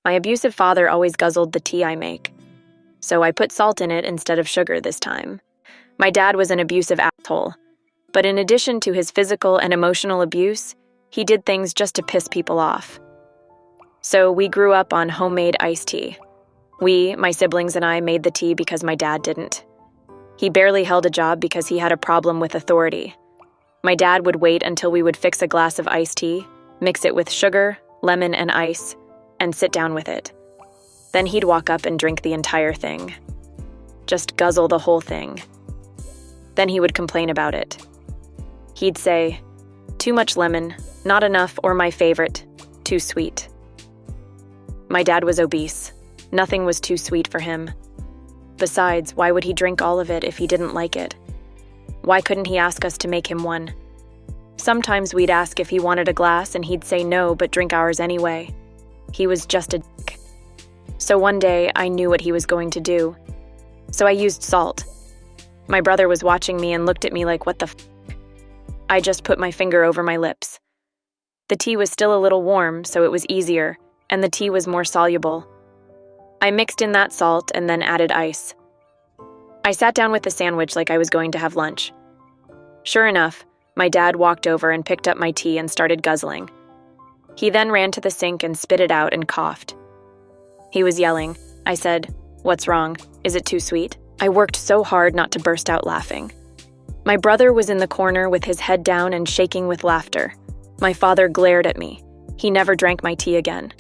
My abusive father always guzzled the tea I make, so I put salt in it instead of sugar this time. My dad was an abusive asshole, but in addition to his physical and emotional abuse, he did things just to piss people off. So we grew up on homemade iced tea. We, my siblings and I, made the tea because my dad didn't. He barely held a job because he had a problem with authority. My dad would wait until we would fix a glass of iced tea, mix it with sugar, lemon, and ice, and sit down with it. Then he'd walk up and drink the entire thing. Just guzzle the whole thing. Then he would complain about it. He'd say, "Too much lemon, not enough, or my favorite, too sweet." My dad was obese. Nothing was too sweet for him. Besides, why would he drink all of it if he didn't like it? Why couldn't he ask us to make him one? Sometimes we'd ask if he wanted a glass and he'd say no but drink ours anyway. He was just a dick. So one day, I knew what he was going to do. So I used salt. My brother was watching me and looked at me like, what the f***? I just put my finger over my lips. The tea was still a little warm, so it was easier, and the tea was more soluble. I mixed in that salt and then added ice. I sat down with the sandwich like I was going to have lunch. Sure enough, my dad walked over and picked up my tea and started guzzling. He then ran to the sink and spit it out and coughed. He was yelling. I said, "What's wrong? Is it too sweet?" I worked so hard not to burst out laughing. My brother was in the corner with his head down and shaking with laughter. My father glared at me. He never drank my tea again.